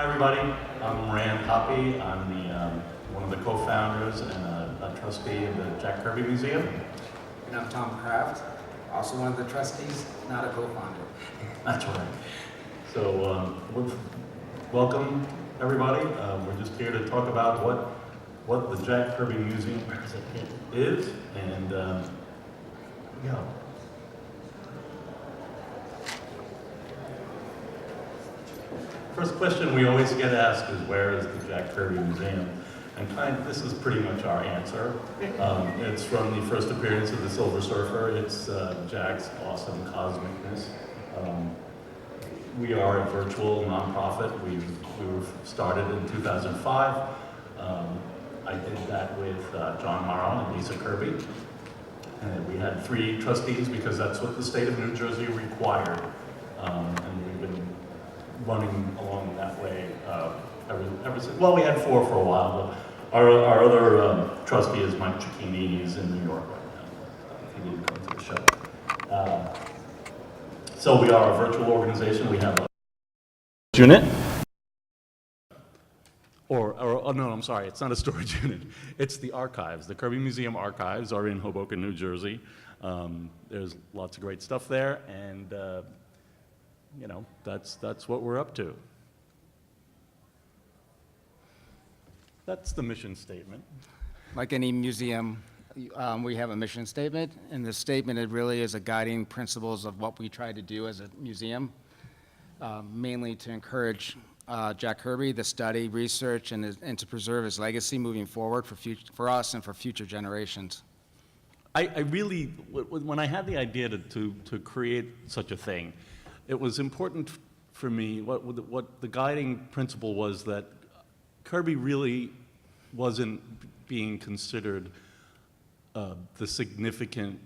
Hi everybody, I'm Rand Hoppe. I'm one of the co-founders and a trustee of the Jack Kirby Museum. And I'm Tom Kraft, also one of the trustees, not a co-founder. That's right. So welcome everybody. We're just here to talk about what the Jack Kirby Museum is, and yeah. First question we always get asked is, where is the Jack Kirby Museum? And this is pretty much our answer. It's from the first appearance of the Silver Surfer. It's Jack's awesome cosmicness. We are a virtual nonprofit. We were started in 2005. I did that with John Morrow and Lisa Kirby. And we had 3 trustees because that's what the state of New Jersey required. And we've been running along that way ever since. Well, we had 4 for a while, but our other trustee is Mike Cicchini. He's in New York right now. He didn't come to the show. So we are a virtual organization. We have a unit. Oh no, I'm sorry, it's not a storage unit. It's the archives. The Kirby Museum archives are in Hoboken, New Jersey. There's lots of great stuff there, and you know, that's what we're up to. That's the mission statement. Like any museum, we have a mission statement, and the statement, it really is a guiding principles of what we try to do as a museum, mainly to encourage Jack Kirby to study, research, and to preserve his legacy moving forward for us and for future generations. I really, when I had the idea to create such a thing, it was important for me, what the guiding principle was, that Kirby really wasn't being considered the significant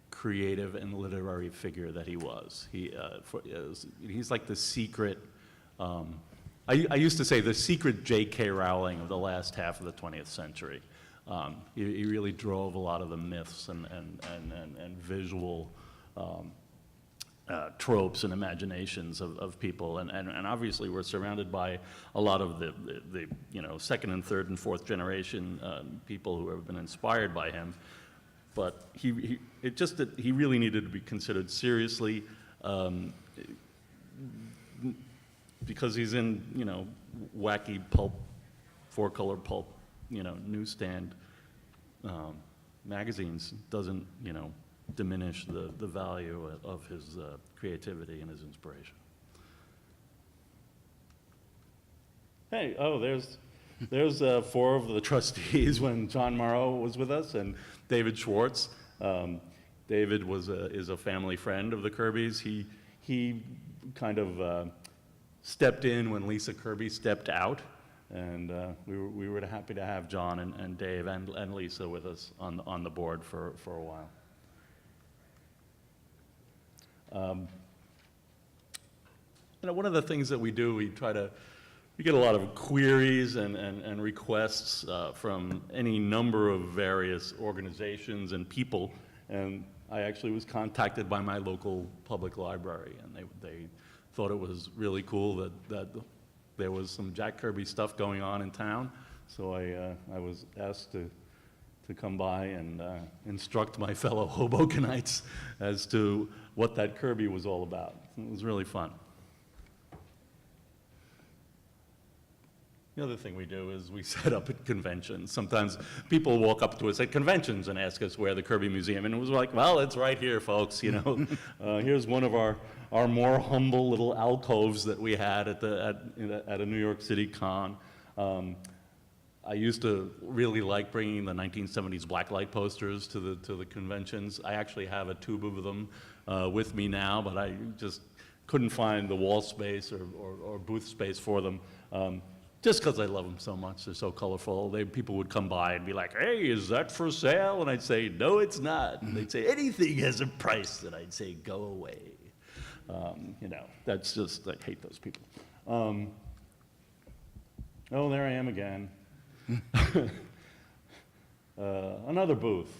creative and literary figure that he was. He's like the secret, I used to say the secret J.K. Rowling of the last half of the 20th century. He really drove a lot of the myths and visual tropes and imaginations of people, and obviously we're surrounded by a lot of the you know, second and third and fourth generation people who have been inspired by him, but he really needed to be considered seriously, because he's in, you know, wacky pulp, 4-color pulp, you know, newsstand magazines. Doesn't, you know, diminish the value of his creativity and his inspiration. Hey, oh, there's 4 of the trustees when John Morrow was with us, and David Schwartz. David is a family friend of the Kirbys. He kind of stepped in when Lisa Kirby stepped out, and we were happy to have John and Dave and Lisa with us on the board for a while. You know, one of the things that we do, we get a lot of queries and requests from any number of various organizations and people, and I actually was contacted by my local public library, and they thought it was really cool that there was some Jack Kirby stuff going on in town, so I was asked to come by and instruct my fellow Hobokenites as to what that Kirby was all about. It was really fun. The other thing we do is we set up at conventions. Sometimes people walk up to us at conventions and ask us where the Kirby Museum, and it was like, well, it's right here, folks, you know. Here's one of our more humble little alcoves that we had at a New York City con. I used to really like bringing the 1970s blacklight posters to the conventions. I actually have a tube of them with me now, but I just couldn't find the wall space or booth space for them. Just because I love them so much, they're so colorful. People would come by and be like, hey, is that for sale? And I'd say, no, it's not. And they'd say, anything has a price. And I'd say, go away. You know, that's just, I hate those people. Oh, there I am again. Another booth.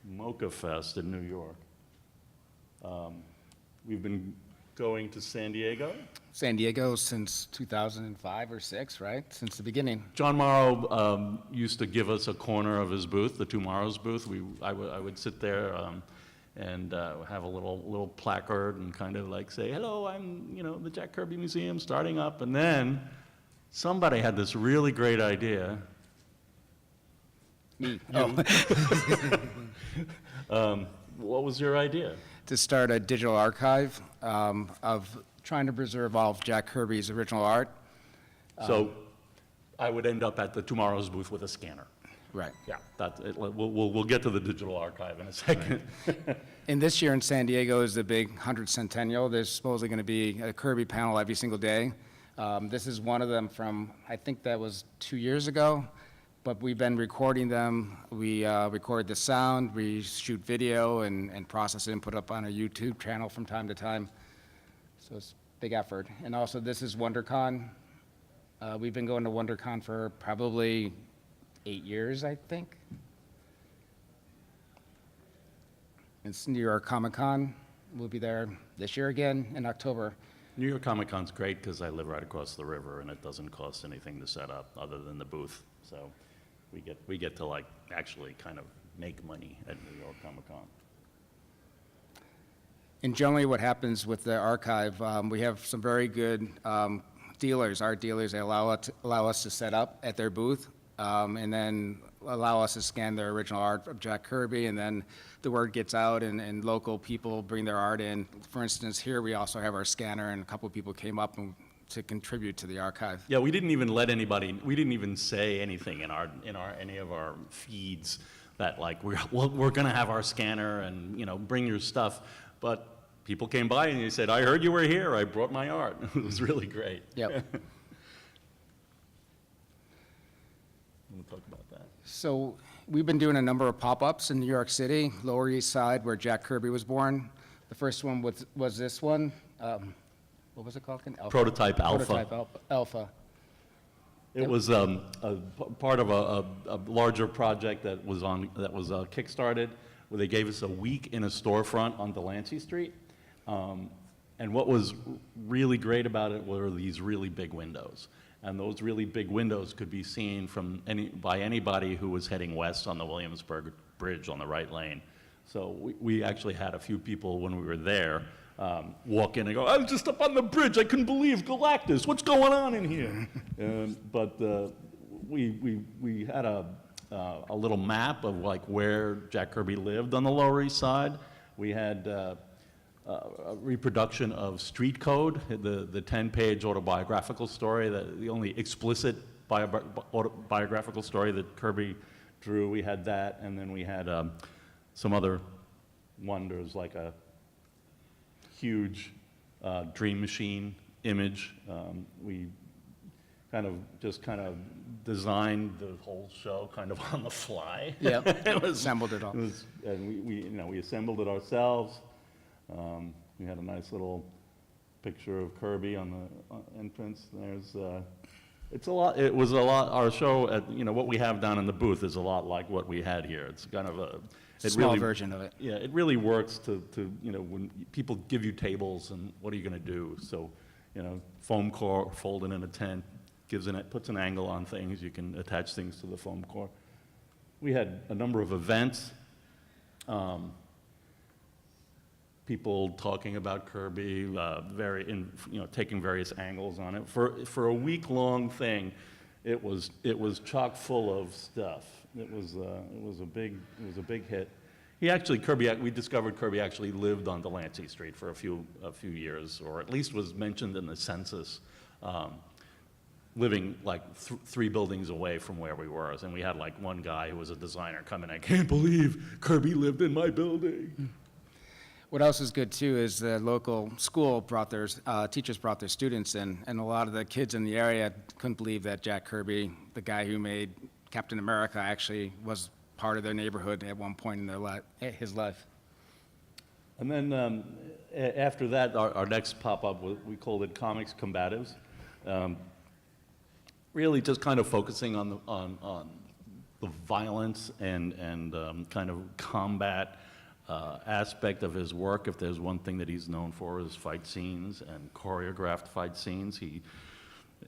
Mocha Fest in New York. We've been going to San Diego. San Diego since 2005 or 6, right? Since the beginning. John Morrow used to give us a corner of his booth, the Tomorrow's booth. I would sit there and have a little placard and kind of like say, hello, I'm the Jack Kirby Museum starting up. And then somebody had this really great idea. Me. What was your idea? To start a digital archive of trying to preserve all of Jack Kirby's original art. So I would end up at the Tomorrow's booth with a scanner. Right. Yeah, we'll get to the digital archive in a second. And this year in San Diego is the big 100th Centennial. There's supposedly going to be a Kirby panel every single day. This is one of them from, I think that was 2 years ago, but we've been recording them. We record the sound, we shoot video and process it and put it up on a YouTube channel from time to time. So it's a big effort. And also this is WonderCon. We've been going to WonderCon for probably 8 years, I think. It's New York Comic Con. We'll be there this year again in October. New York Comic Con's great because I live right across the river and it doesn't cost anything to set up other than the booth. So we get to like actually kind of make money at New York Comic Con. And generally what happens with the archive, we have some very good dealers, art dealers. They allow us to set up at their booth and then allow us to scan their original art of Jack Kirby, and then the word gets out and local people bring their art in. For instance, here we also have our scanner, and a couple of people came up to contribute to the archive. Yeah, we didn't even say anything in any of our feeds that like we're gonna have our scanner and bring your stuff. But people came by and they said, I heard you were here, I brought my art. It was really great. Yep. We'll talk about that. So we've been doing a number of pop-ups in New York City, Lower East Side, where Jack Kirby was born. The first one was this one. What was it called again? Alpha. Prototype Alpha. Prototype Alpha. It was a part of a larger project that was kickstarted, where they gave us a week in a storefront on Delancey Street. And what was really great about it were these really big windows. And those really big windows could be seen by anybody who was heading west on the Williamsburg Bridge on the right lane. So we actually had a few people when we were there walk in and go, I was just up on the bridge, I couldn't believe Galactus, what's going on in here? But we had a little map of like where Jack Kirby lived on the Lower East Side. We had a reproduction of Street Code, the 10-page autobiographical story, the only explicit autobiographical story that Kirby drew. We had that, and then we had some other wonders like a huge Dream Machine image. We kind of designed the whole show kind of on the fly. Yeah, assembled it all. And we assembled it ourselves. We had a nice little picture of Kirby on the entrance. It was a lot, our show what we have down in the booth is a lot like what we had here. It's kind of a small version of it. Yeah, it really works to when people give you tables and what are you going to do? So, foam core folded in a tent puts an angle on things. You can attach things to the foam core. We had a number of events. People talking about Kirby, taking various angles on it. For a week-long thing, it was chock full of stuff. It was a big hit. We discovered Kirby actually lived on Delancey Street for a few years, or at least was mentioned in the census, living like 3 buildings away from where we were. And we had like one guy who was a designer come in, I can't believe Kirby lived in my building. What else is good too is the local school teachers brought their students in, and a lot of the kids in the area couldn't believe that Jack Kirby, the guy who made Captain America, actually was part of their neighborhood at one point in his life. And then after that, our next pop-up, we called it Comics Combatives. Really just kind of focusing on the violence and kind of combat aspect of his work, if there's one thing that he's known for, is fight scenes and choreographed fight scenes. He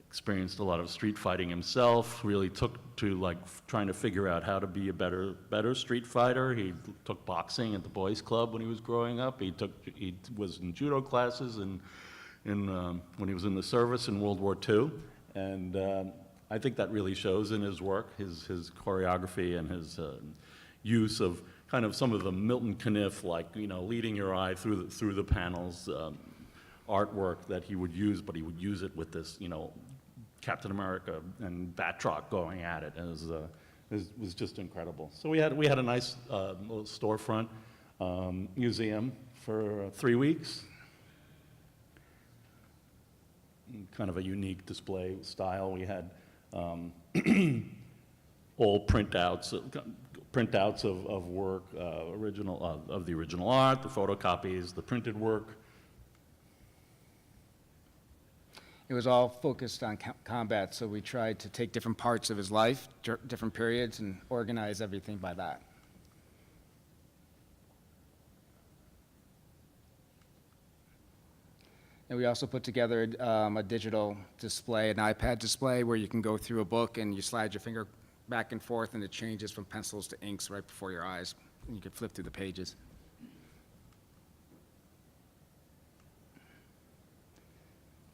experienced a lot of street fighting himself, really took to like trying to figure out how to be a better street fighter. He took boxing at the boys club when he was growing up. He was in judo classes when he was in the service in World War II. And I think that really shows in his work, his choreography and his use of kind of some of the Milton Caniff, like, you know, leading your eye through the panels, artwork that he would use, but he would use it with this, you know, Captain America and Batroc going at it, and it was just incredible. So we had a nice little storefront museum for 3 weeks. Kind of a unique display style. We had all printouts of work, of the original art, the photocopies, the printed work. It was all focused on combat, so we tried to take different parts of his life, different periods, and organize everything by that. And we also put together a digital display, an iPad display, where you can go through a book and you slide your finger back and forth, and it changes from pencils to inks right before your eyes. And you can flip through the pages.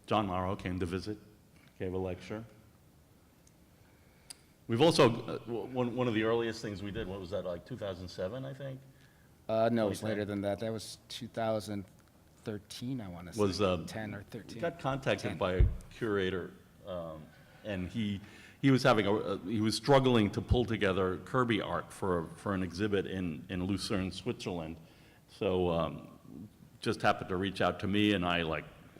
John Morrow came to visit, gave a lecture. We've also, one of the earliest things we did, what was that, like 2007, I think? No, it was later than that. That was 2013, I want to say. Was 10 or 13. We got contacted 10. by a curator, and he was he was struggling to pull together Kirby art for an exhibit in Lucerne, Switzerland. So just happened to reach out to me, and I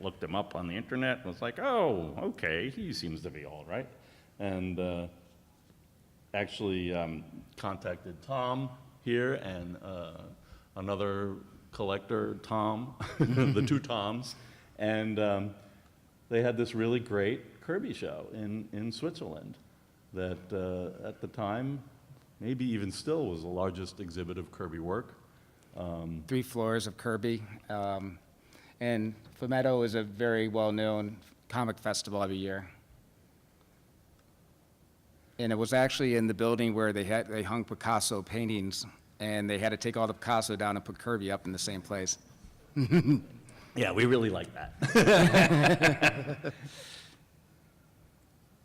looked him up on the internet and was like, oh, okay, he seems to be all right. And actually contacted Tom here and another collector, Tom, the two Toms, and they had this really great Kirby show in Switzerland that at the time, maybe even still, was the largest exhibit of Kirby work. 3 floors of Kirby. And Fumetto is a very well-known comic festival every year. And it was actually in the building where they hung Picasso paintings, and they had to take all the Picasso down and put Kirby up in the same place. Yeah, we really like that.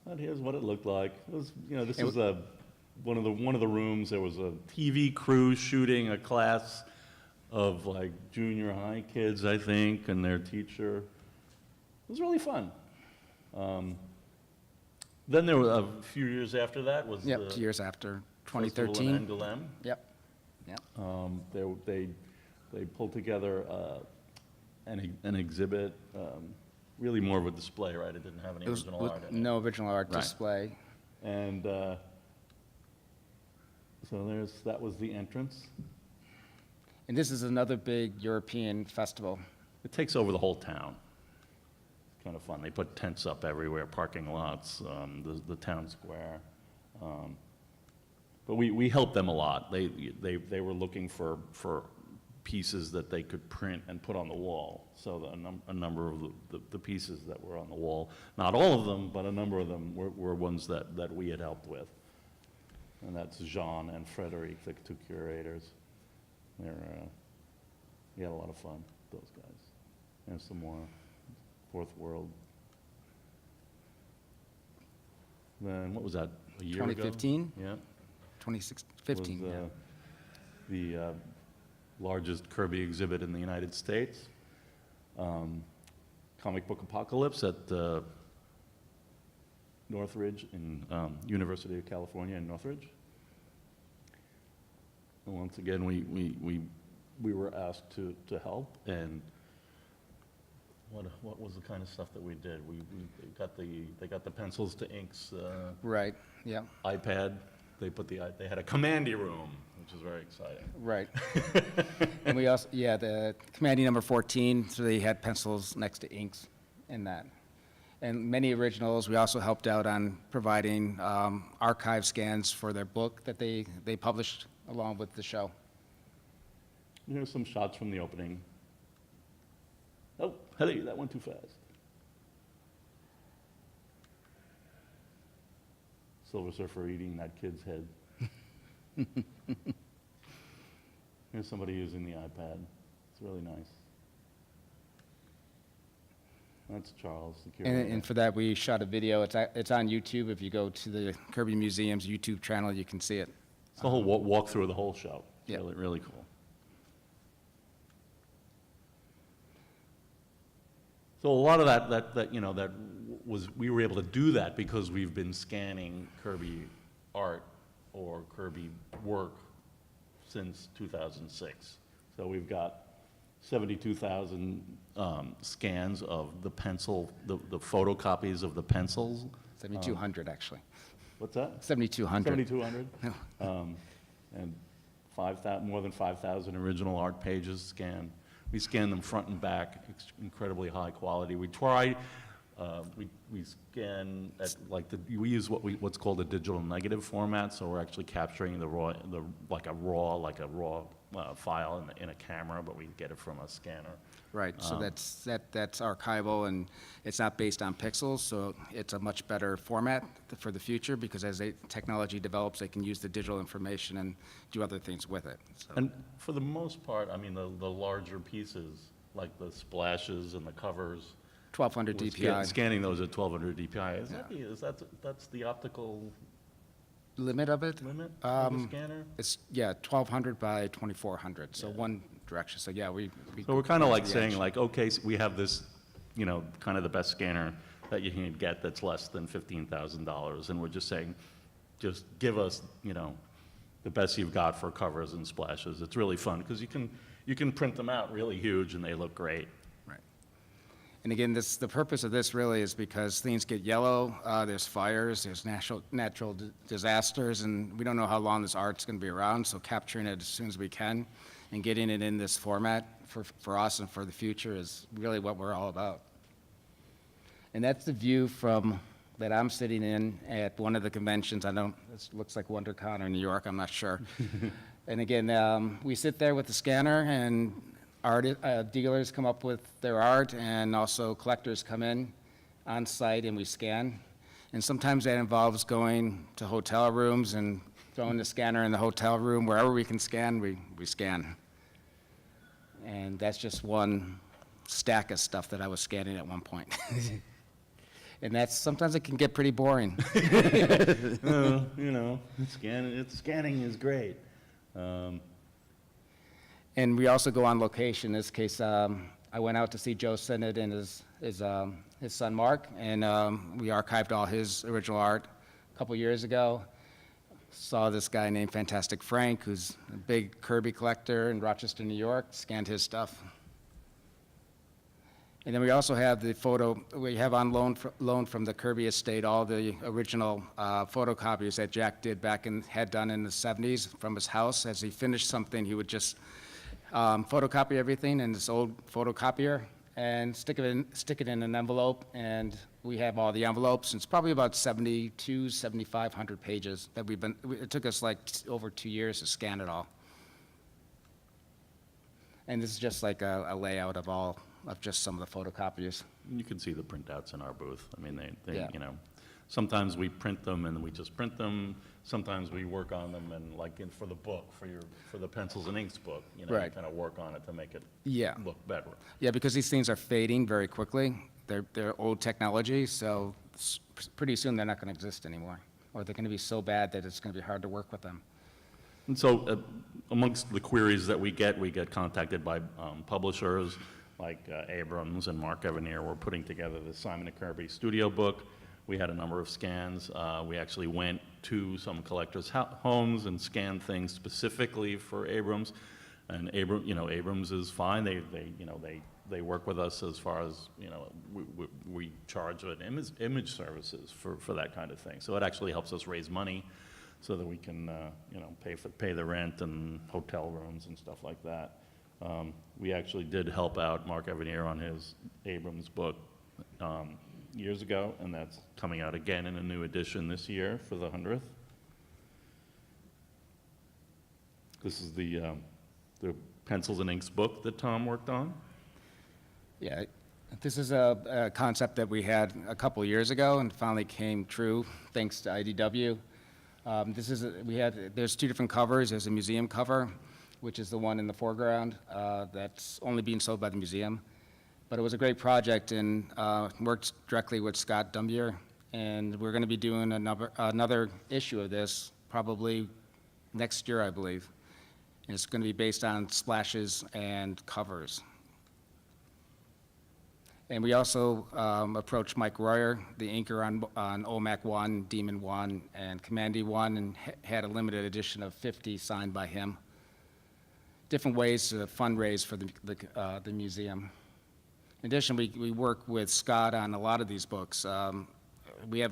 But here's what it looked like. It was, you know, this was one of the rooms. There was a TV crew shooting a class of like junior high kids, I think, and their teacher. It was really fun. Then there were a few years after that was 2 years after, 2013. Festival in Angoulême. Yep. They pulled together an exhibit, really more of a display, right? It didn't have any original art in it. No original art Right. display. And so that was the entrance. And this is another big European festival. It takes over the whole town. It's kind of fun. They put tents up everywhere, parking lots, the town square. But we helped them a lot. They were looking for pieces that they could print and put on the wall. So a number of the pieces that were on the wall, not all of them, but a number of them were ones that we had helped with. And that's Jean and Frederic, the 2 curators. We had a lot of fun with those guys. There's some more Fourth World. Then, what was that, a year ago? 2015? Yeah. 2015, Was, yeah. the largest Kirby exhibit in the United States. Comic Book Apocalypse at Northridge in University of California in Northridge. And once again, we were asked to help, and what was the kind of stuff that we did? They got the pencils to inks. Right, yeah, iPad. They had a commandy room, which is very exciting. right. And we also, the commanding number 14, so they had pencils next to inks in that. And many originals, we also helped out on providing archive scans for their book that they published along with the show. Here's some shots from the opening. Oh, hey, that went too fast. Silver Surfer eating that kid's head. Here's somebody using the iPad. It's really nice. That's Charles, the curator. And for that, we shot a video. It's on YouTube. If you go to the Kirby Museum's YouTube channel, you can see it. It's the whole walk through the whole show. It's Yeah. really, really cool. So a lot of that was, we were able to do that because we've been scanning Kirby art or Kirby work since 2006. So we've got 72,000 scans of the pencil, the photocopies of the pencils. 7,200, actually. What's that? 7,200. 7,200. And more than 5,000 original art pages scanned. We scan them front and back, incredibly high quality. We try, we scan at we use what's called a digital negative format, so we're actually capturing like a raw file in a camera, but we get it from a scanner. Right, so that's archival, and it's not based on pixels, so it's a much better format for the future, because as technology develops, they can use the digital information and do other things with it. So. And for the most part, I mean, the larger pieces, like the splashes and the covers, 1200 we're DPI. scanning those at 1200 DPI. That's the optical Limit of it? limit of the scanner? It's, 1200 by 2400, so one direction. So yeah, we So we're kind of like the saying edge. like, okay, so we have this, kind of the best scanner that you can get that's less than $15,000, and we're just saying, just give us, the best you've got for covers and splashes. It's really fun because you can print them out really huge and they look great. Right. And again, the purpose of this really is because things get yellow, there's fires, there's natural disasters, and we don't know how long this art's going to be around, so capturing it as soon as we can and getting it in this format for us and for the future is really what we're all about. And that's the view that I'm sitting in at one of the conventions. I know this looks like WonderCon or New York, I'm not sure. And again, we sit there with the scanner, and dealers come up with their art, and also collectors come in on site and we scan. And sometimes that involves going to hotel rooms and throwing the scanner in the hotel room. Wherever we can scan, we scan. And that's just one stack of stuff that I was scanning at one point. And sometimes it can get pretty boring. Scanning is great. And we also go on location. In this case, I went out to see Joe Sinnott and his son Mark, and we archived all his original art a couple years ago. Saw this guy named Fantastic Frank, who's a big Kirby collector in Rochester, New York, scanned his stuff. And then we also have the photo, we have on loan from the Kirby estate all the original photocopies that Jack had done in the 70s from his house. As he finished something, he would just photocopy everything in this old photocopier and stick it in an envelope, and we have all the envelopes. And it's probably about 7,500 pages that it took us like over 2 years to scan it all. And this is just like a layout of just some of the photocopiers. You can see the printouts in our booth. I mean, Yeah. Sometimes we print them and we just print them. Sometimes we work on them and for the book, for the pencils and inks book, Right. you kind of work on it to make it Yeah. look better. Yeah, because these things are fading very quickly. They're old technology, so pretty soon they're not going to exist anymore. Or they're going to be so bad that it's going to be hard to work with them. And so amongst the queries that we get contacted by publishers like Abrams and Mark Evanier. We're putting together the Simon & Kirby studio book. We had a number of scans. We actually went to some collectors' homes and scanned things specifically for Abrams. And Abrams is fine. They work with us as far as, we charge an image services for that kind of thing. So it actually helps us raise money so that we can, pay the rent and hotel rooms and stuff like that. We actually did help out Mark Evanier on his Abrams book years ago, and that's coming out again in a new edition this year for the 100th. This is the pencils and inks book that Tom worked on. Yeah, this is a concept that we had a couple years ago and finally came true thanks to IDW. There's two different covers. There's a museum cover, which is the one in the foreground that's only being sold by the museum. But it was a great project and worked directly with Scott Dumbier. And we're going to be doing another issue of this probably next year, I believe. And it's going to be based on splashes and covers. And we also approached Mike Royer, the inker on OMAC 1, Demon 1, and Commandy 1, and had a limited edition of 50 signed by him. Different ways to fundraise for the museum. In addition, we work with Scott on a lot of these books.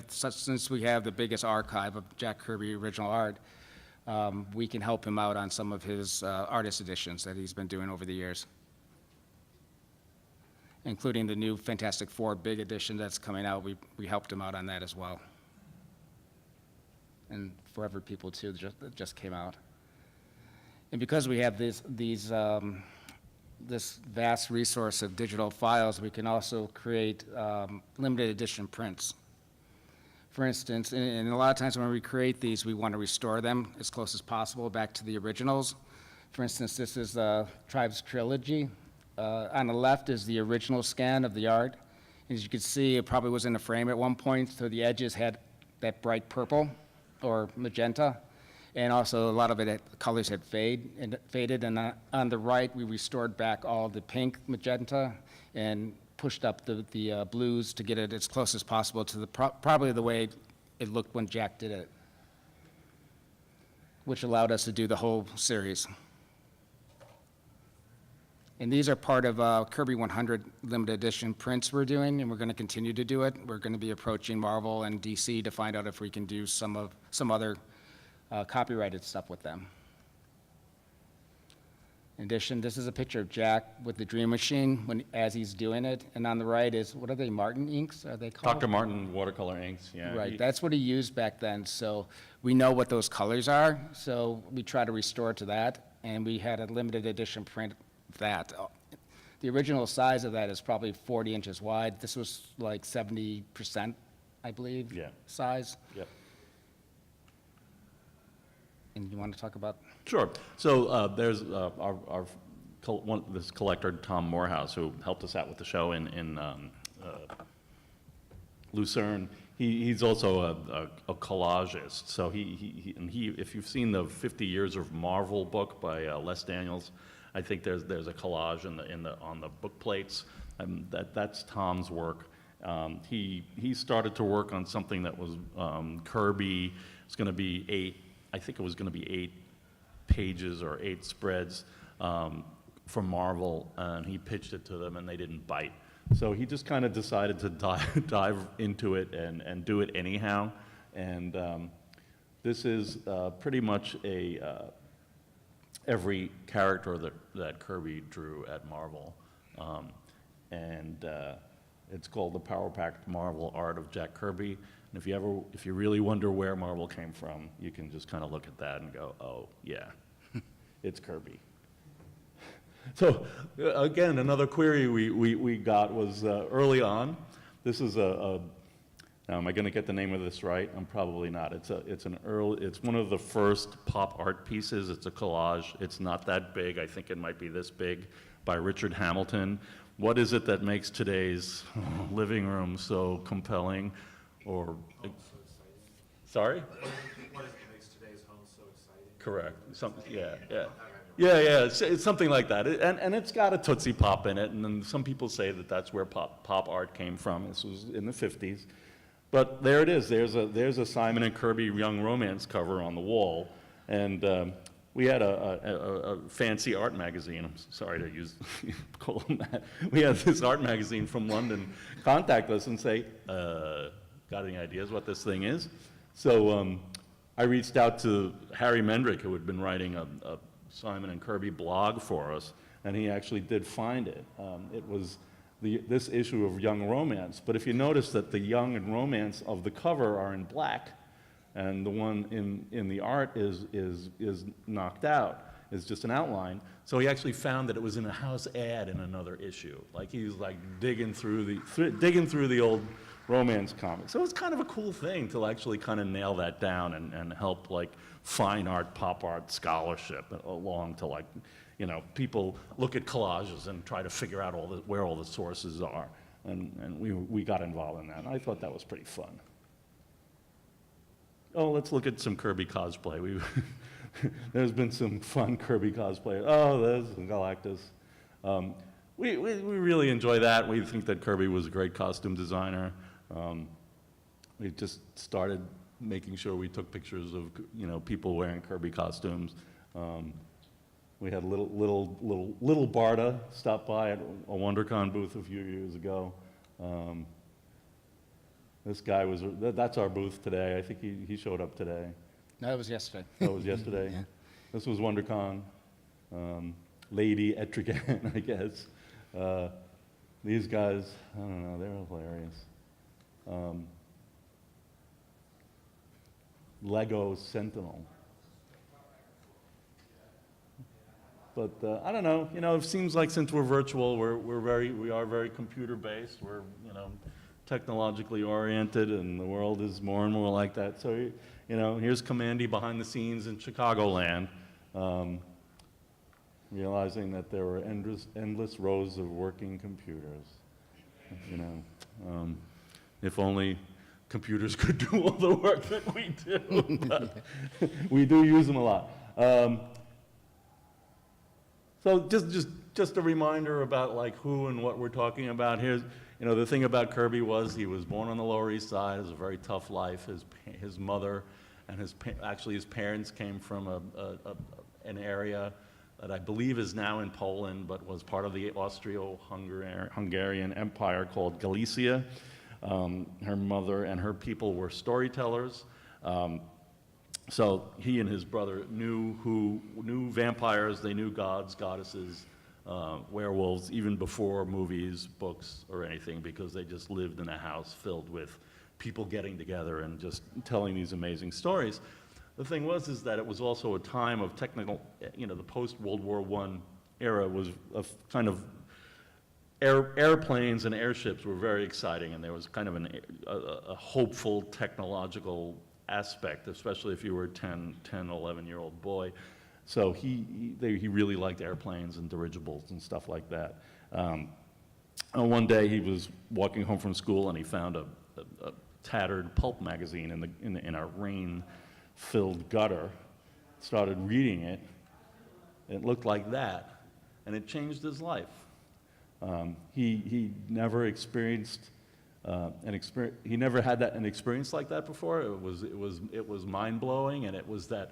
Since we have the biggest archive of Jack Kirby original art, we can help him out on some of his artist editions that he's been doing over the years, including the new Fantastic Four big edition that's coming out. We helped him out on that as well. And Forever People too, just came out. And because we have this vast resource of digital files, we can also create limited edition prints. For instance, and a lot of times when we create these, we want to restore them as close as possible back to the originals. For instance, this is Tribe's Trilogy. On the left is the original scan of the art. As you can see, it probably was in a frame at one point, so the edges had that bright purple or magenta. And also a lot of it, colors had faded. And on the right, we restored back all the pink, magenta, and pushed up the blues to get it as close as possible to probably the way it looked when Jack did it, which allowed us to do the whole series. And these are part of Kirby 100 limited edition prints we're doing, and we're going to continue to do it. We're going to be approaching Marvel and DC to find out if we can do some other copyrighted stuff with them. In addition, this is a picture of Jack with the Dream Machine as he's doing it, and on the right is, what are they, Martin inks, are they called? Dr. Martin watercolor inks, yeah. Right, that's what he used back then, so we know what those colors are, so we try to restore to that, and we had a limited edition print of that. The original size of that is probably 40 inches wide. This was like 70%, I believe, size. Yep. And you want to talk about? Sure. So there's this collector, Tom Morehouse, who helped us out with the show in Lucerne. He's also a collagist. So if you've seen the 50 Years of Marvel book by Les Daniels, I think there's a collage on the book plates. That's Tom's work. He started to work on something that was Kirby. It's going to be I think it was going to be 8 pages or 8 spreads from Marvel, and he pitched it to them, and they didn't bite. So he just kind of decided to dive into it and do it anyhow. And this is pretty much every character that Kirby drew at Marvel. It's called the Power Packed Marvel Art of Jack Kirby. And if you really wonder where Marvel came from, you can just kind of look at that and go, oh, yeah, it's Kirby. So again, another query we got was early on. This is now, am I going to get the name of this right? I'm probably not. It's one of the first pop art pieces. It's a collage. It's not that big. I think it might be this big, by Richard Hamilton. What is it that makes today's living room so compelling? Or, sorry? What is it that makes today's home so exciting? Correct. Yeah, it's something like that. And it's got a Tootsie Pop in it, and then some people say that that's where pop art came from. This was in the 50s. But there it is. There's a Simon and Kirby Young Romance cover on the wall. And we had a fancy art magazine. I'm sorry to call them that. We had this art magazine from London contact us and say, got any ideas what this thing is? So I reached out to Harry Mendrick, who had been writing a Simon and Kirby blog for us, and he actually did find it. It was this issue of Young Romance, but if you notice that the Young and Romance of the cover are in black, and the one in the art is knocked out, is just an outline. So he actually found that it was in a house ad in another issue. Like he was like digging through the old romance comics. So it was kind of a cool thing to actually kind of nail that down and help like fine art, pop art scholarship along to like, you know, people look at collages and try to figure out where all the sources are. And we got involved in that. And I thought that was pretty fun. Oh, let's look at some Kirby cosplay. There's been some fun Kirby cosplay. Oh, there's Galactus. We really enjoy that. We think that Kirby was a great costume designer. We just started making sure we took pictures of, you know, people wearing Kirby costumes. We had little Barda stop by at a WonderCon booth a few years ago. This guy that's our booth today. I think he showed up today. No, it was yesterday. That was yesterday. Yeah. This was WonderCon. Lady Etrigan, I guess. These guys, I don't know, they're hilarious. Lego Sentinel. But I don't know, you know, it seems like since we're virtual, we are very computer based. We're, you know, technologically oriented, and the world is more and more like that. So, you know, here's Commandy behind the scenes in Chicagoland, realizing that there were endless rows of working computers. You know, if only computers could do all the work that we do. But we do use them a lot. So just a reminder about like who and what we're talking about. Here's, you know, the thing about Kirby was he was born on the Lower East Side. It was a very tough life. His mother and his parents came from an area that I believe is now in Poland, but was part of the Austro-Hungarian Empire called Galicia. Her mother and her people were storytellers. So he and his brother knew vampires, they knew gods, goddesses, werewolves, even before movies, books, or anything, because they just lived in a house filled with people getting together and just telling these amazing stories. The thing is that it was also a time of technical, you know, the post-World War I era was a kind of airplanes and airships were very exciting, and there was kind of a hopeful technological aspect, especially if you were a 10, 11-year-old boy. So he really liked airplanes and dirigibles and stuff like that. And one day he was walking home from school and he found a tattered pulp magazine in a rain-filled gutter. Started reading it. It looked like that, and it changed his life. He never experienced he never had an experience like that before. It was mind-blowing, and it was that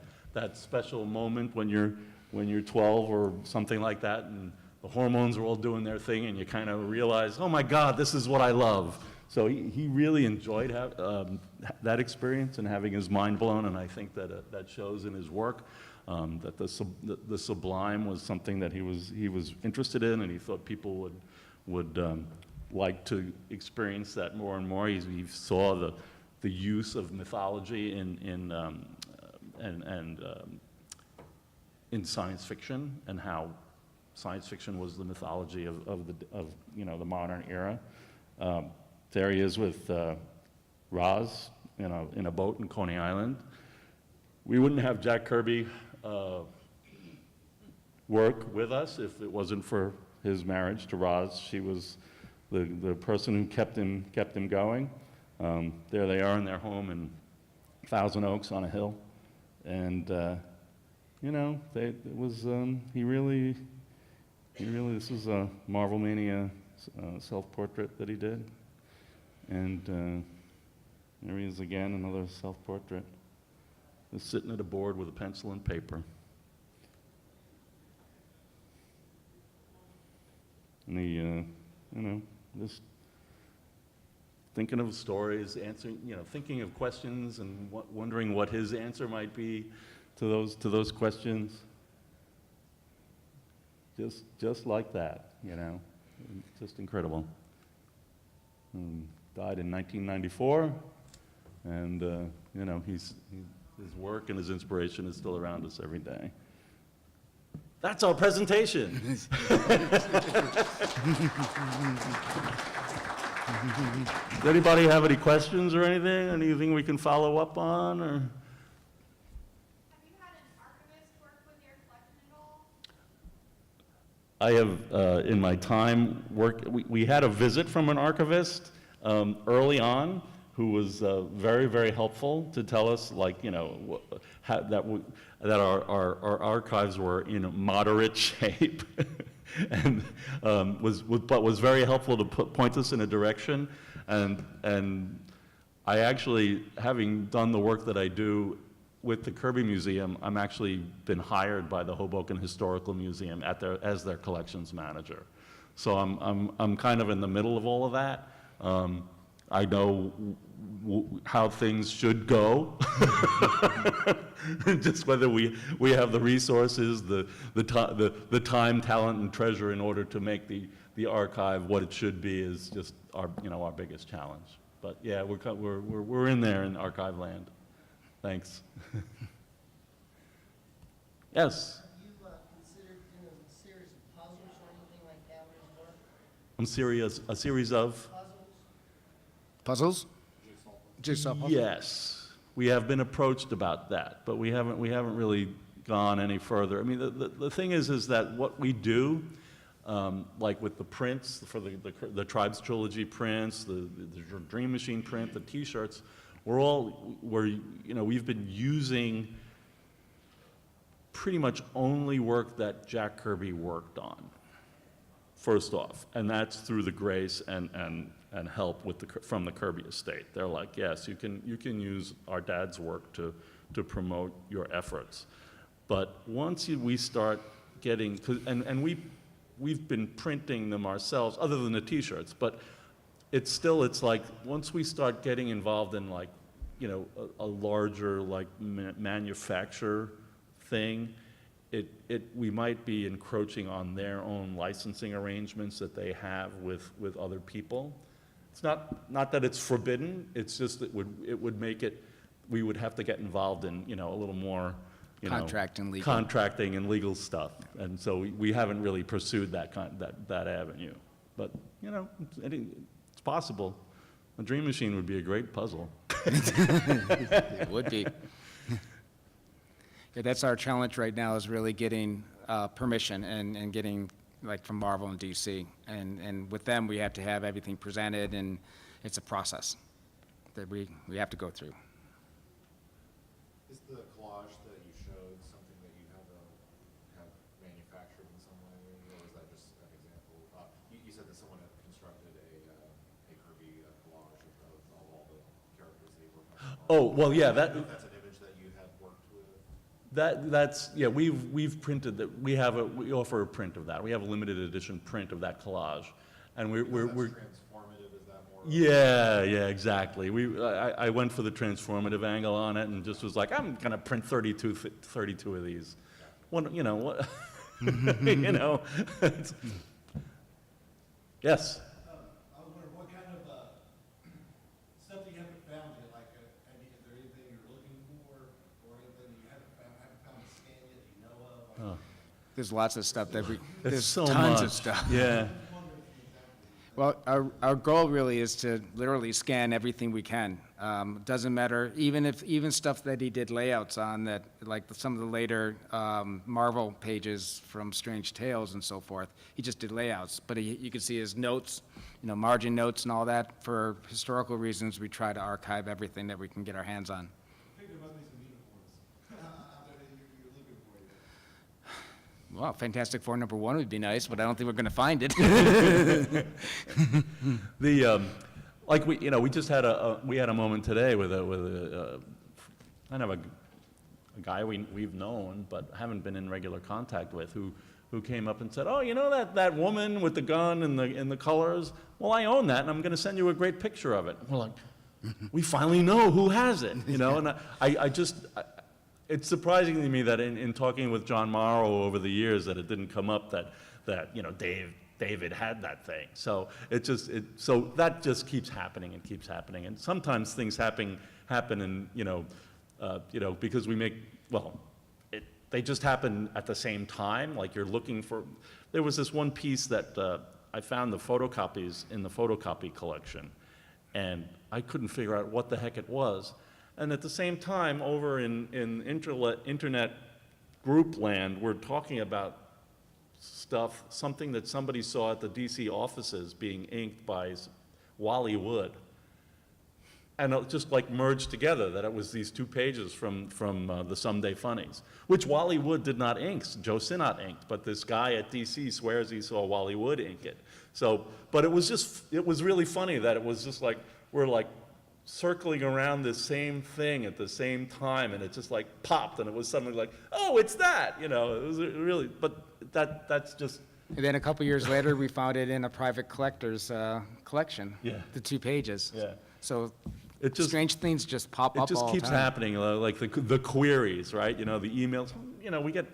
special moment when you're 12 or something like that, and the hormones are all doing their thing, and you kind of realize, oh my God, this is what I love. So he really enjoyed that experience and having his mind blown, and I think that shows in his work. That the sublime was something that he was interested in, and he thought people would like to experience that more and more. He saw the use of mythology in science fiction, and how science fiction was the mythology of you know, the modern era. There he is with Roz in a boat in Coney Island. We wouldn't have Jack Kirby work with us if it wasn't for his marriage to Roz. She was the person who kept him going. There they are in their home in Thousand Oaks on a hill, and you know, he really this was a Marvel Mania self-portrait that he did, and there he is again, another self-portrait. Just sitting at a board with a pencil and paper. And he, you know, just thinking of stories, answering, you know, thinking of questions and wondering what his answer might be to those questions. Just like that, you know, just incredible. Died in 1994, and you know, his work and his inspiration is still around us every day. That's our presentation. Does anybody have any questions or anything? Anything we can follow up on, or? Have you had an archivist work with your collection at all? I have, in my time, we had a visit from an archivist early on who was very, very helpful to tell us, like, you know, that our archives were in moderate shape, and but was very helpful to point us in a direction. And I actually, having done the work that I do with the Kirby Museum, I'm actually been hired by the Hoboken Historical Museum as their collections manager. So I'm kind of in the middle of all of that. I know how things should go, just whether we have the resources, the time, talent, and treasure in order to make the archive what it should be is just our biggest challenge. But yeah, we're in there in archive land. Thanks. Yes. Have you considered doing a series of puzzles or anything like that with his work? I'm serious. A series of. Puzzles? Puzzles? Jigsaw puzzles? Yes, we have been approached about that, but we haven't really gone any further. I mean, the thing is that what we do, like with the prints for the Tribes Trilogy prints, the Dream Machine print, the T-shirts, we've been using pretty much only work that Jack Kirby worked on, first off, and that's through the grace and help from the Kirby estate. They're like, yes, you can use our dad's work to promote your efforts. But once we start getting, and we've been printing them ourselves, other than the T-shirts, but it's like once we start getting involved in, like, you know, a larger, like, manufacture thing, we might be encroaching on their own licensing arrangements that they have with other people. It's not that it's forbidden, it's just that it would make it, we would have to get involved in, you know, a little more, you know, contracting and legal stuff. And so we haven't really pursued that avenue. But, you know, it's possible. A Dream Machine would be a great puzzle. It would be. Yeah, that's our challenge right now, is really getting permission and getting, like, from Marvel and DC. And with them, we have to have everything presented, and it's a process that we have to go through. Is the collage that you showed something that you have manufactured in some way, or is that just an example? You said that someone had constructed a Kirby collage of all the characters that you worked on. Oh, well, yeah, That's an image that you have worked with? Yeah, we've printed that. We offer a print of that. We have a limited edition print of that collage. And we're transformative, is that more? Yeah, exactly. I went for the transformative angle on it and just was like, I'm gonna print 32 of these. What, you know, what, you know. Yes? I was wondering, what kind of stuff that you haven't found yet? Like, is there anything you're looking for, or anything you haven't found a scan yet that you know of? Like, There's lots of stuff that there's so tons much. of stuff. Yeah. Well, our goal really is to literally scan everything we can. Doesn't matter, even stuff that he did layouts on, that, like some of the later Marvel pages from Strange Tales and so forth, he just did layouts. But you can see his notes, you know, margin notes and all that. For historical reasons, we try to archive everything that we can get our hands on. thinking about these unicorns out there that you're looking for. Well, Fantastic Four #1 would be nice, but I don't think we're going to find it. Like we just had a moment today with a kind of a guy we've known but haven't been in regular contact with, who came up and said, oh, you know that woman with the gun and the colors? Well, I own that, and I'm going to send you a great picture of it. We're like, we finally know who has it, you know. And it's surprising to me that in talking with John Morrow over the years that it didn't come up that you know David had that thing. So so that just keeps happening and keeps happening. And sometimes things happen and because we make, well, they just happen at the same time, like you're looking for, there was this one piece that I found the photocopies in the photocopy collection, and I couldn't figure out what the heck it was. And at the same time, over in internet group land, we're talking about stuff, something that somebody saw at the DC offices being inked by Wally Wood. And it just like merged together, that it was these 2 pages from the Someday Funnies, which Wally Wood did not ink, Joe Sinnott inked, but this guy at DC swears he saw Wally Wood ink it. So, but it was really funny that it was just like, we're like circling around this same thing at the same time, and it just like popped, and it was suddenly like, oh, it's that, you know, it was really, but that's just, And then a couple years later, we found it in a private collector's collection. Yeah. The 2 pages. Yeah. So It just- strange things just pop it up just all the keeps time. happening, like the queries, right? You know, the emails, you know, we get,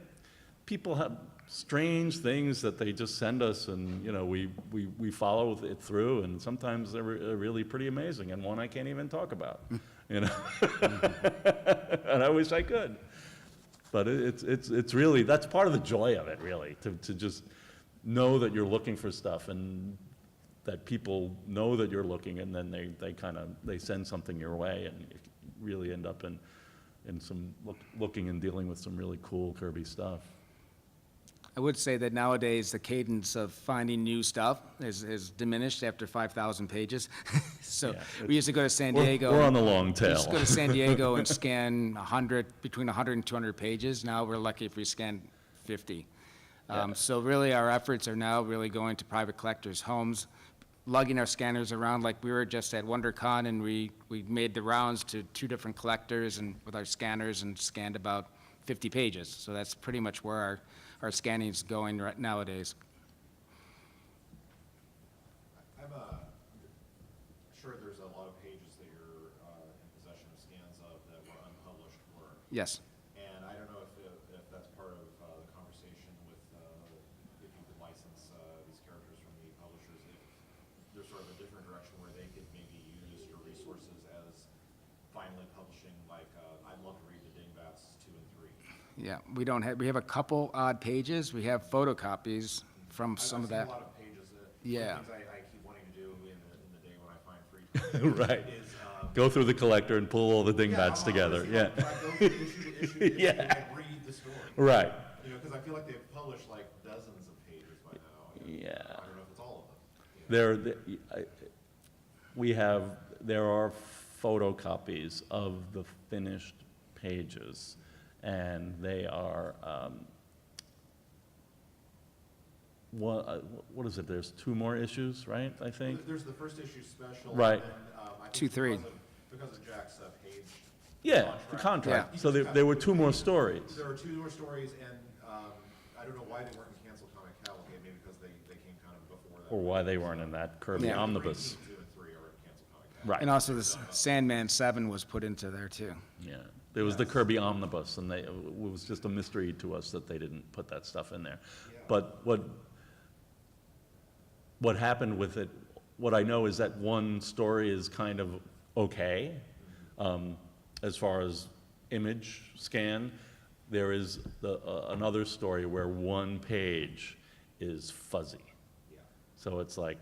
people have strange things that they just send us, and, you know, we follow it through, and sometimes they're really pretty amazing, and one I can't even talk about, you know? And I wish I could. But it's really, that's part of the joy of it, really, to just know that you're looking for stuff, and that people know that you're looking, and then they send something your way, and you really end up in some looking and dealing with some really cool Kirby stuff. I would say that nowadays, the cadence of finding new stuff is diminished after 5,000 pages. So Yeah, we used to go to San We're Diego. we're on the long We tail. used to go to San Diego and scan between 100 and 200 pages. Now we're lucky if we scan 50. So really, our efforts are now really going to private collectors' homes, lugging our scanners around. Like we were just at WonderCon, and we made the rounds to 2 different collectors and with our scanners, and scanned about 50 pages. So that's pretty much where our scanning is going right nowadays. I'm sure there's a lot of pages that you're in possession of scans of that were unpublished work. Yes. And I don't know if that's part of the conversation with if you could license these characters from the publishers, if there's sort of a different direction where they could maybe use your resources as finally publishing, like, I'd love to read the Dingbats 2 and 3. Yeah, we have a couple odd pages. We have photocopies from some of I've that. seen a lot of pages that, Yeah. things I keep wanting to do in the day when I find free time. Right. Is, Go through the collector and pull all the dingbats together, yeah. I go from issue to issue to issue Yeah. and read the story. Right, You know, because I feel like they've published like dozens of pages by now. and Yeah. I don't know if it's all of them. there are photocopies of the finished pages, and they are, what is it, there's 2 more issues, right, I think? There's the first issue special. Right. And then, I think 2, 3. Because of Jack's page. Yeah, the contract, Yeah. so there were 2 more stories. There were 2 more stories, and I don't know why they weren't in Cancel Comic Cavalcade, maybe because they came kind of before that. Or why they weren't in that Kirby Yeah. Omnibus. 2 and 3 are in Cancel Comic Cavalcade. Right. And also this Sandman 7 was put into there too. Yeah, there was the Kirby Omnibus, and it was just a mystery to us that they didn't put that stuff in there. But what happened with it, what I know is that one story is kind of okay, as far as image scan. There is another story where one page is fuzzy. Yeah. So it's like,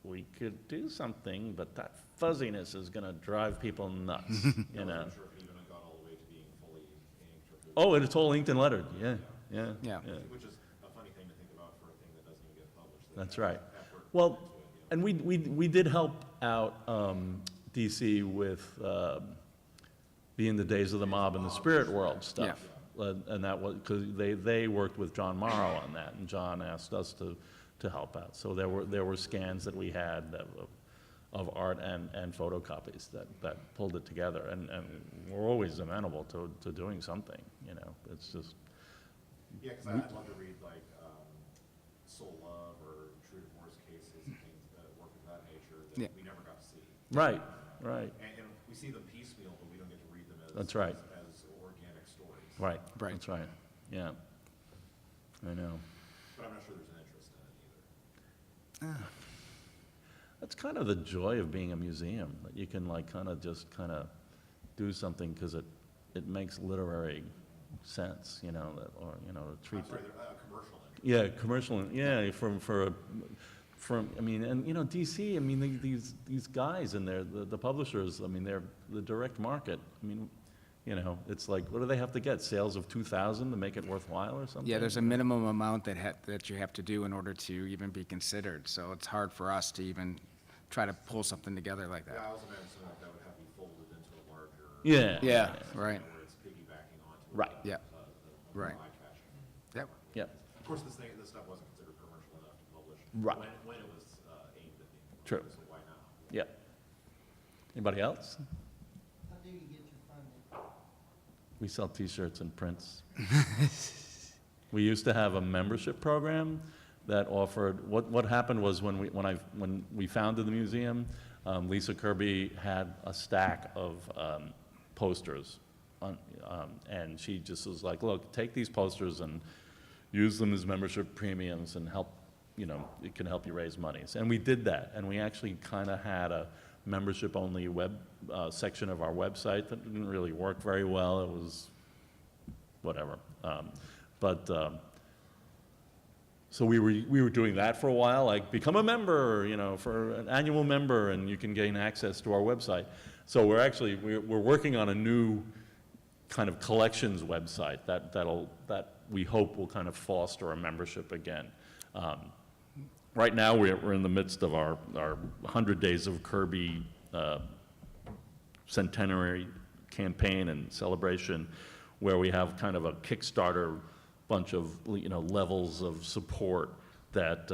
we could do something, but that fuzziness is gonna drive people nuts, you know? I'm sure if it even got all the way to being fully inked. Or if it- Oh, and it's all inked and lettered, yeah. Yeah. Which is a funny thing to think about for a thing that doesn't even get published. that That's kind of right. effort Well, went into it, you know. and we did help out DC with being the Days of the Mob and the Spirit World stuff. And that was, because they worked with John Morrow on that, and John asked us to help out. So there were scans that we had of art and photocopies that pulled it together, and we're always amenable to doing something, you know, it's just, Yeah, because I'd love to read like Soul Love or True Divorce cases and things that work of that nature that Yeah. we never got to see. right. And we see them piecemeal, but we don't get to read them as That's right. as organic stories. Right, Right. that's right, yeah. I know. But I'm not sure there's an interest in it either. That's kind of the joy of being a museum, that you can like kind of just kind of do something because it makes literary cents, you know, or, you know, to treat. I'm sorry, commercial. Yeah, commercial, yeah, I mean, and, you know, DC, I mean, these guys and the publishers, I mean, they're the direct market. I mean, you know, it's like, what do they have to get? Sales of 2,000 to make it worthwhile or something? Yeah, there's a minimum amount that you have to do in order to even be considered, so it's hard for us to even try to pull something together like Yeah, that. I was imagining that would have you folded into a larger. Yeah. Yeah, right, Where it's piggybacking onto. Right. Yeah. The Right. eye-catching. yep. Yep, Of course, this stuff wasn't considered commercial enough to publish. Right. When it was aimed at being True. commercial, so why not? yep. Anybody else? How do you get your funding? We sell T-shirts and prints. We used to have a membership program that offered, what happened was when we founded the museum, Lisa Kirby had a stack of posters, and she just was like, look, take these posters and use them as membership premiums and help, you know, it can help you raise monies. And we did that, and we actually kind of had a membership-only web section of our website that didn't really work very well. It was whatever. So we were doing that for a while, like become a member, you know, for an annual member, and you can gain access to our website. So we're working on a new kind of collections website that we hope will kind of foster a membership again. Right now, we're in the midst of our 100 Days of Kirby centenary campaign and celebration, where we have kind of a Kickstarter bunch of, you know, levels of support that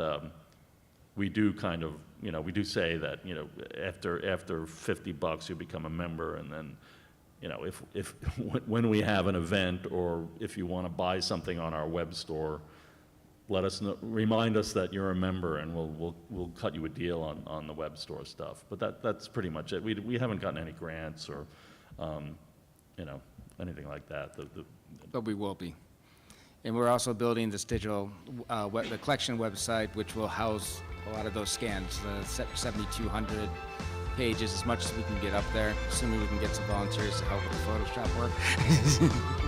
we do kind of, you know, we do say that, you know, after $50 you become a member, and then, you know, if when we have an event, or if you want to buy something on our web store, let us know, remind us that you're a member, and we'll cut you a deal on the web store stuff. But that's pretty much it. We haven't gotten any grants or, you know, anything like that. But we will be. And we're also building this digital, the collection website, which will house a lot of those scans, the 7,200 pages, as much as we can get up there, assuming we can get some volunteers to help with the Photoshop work.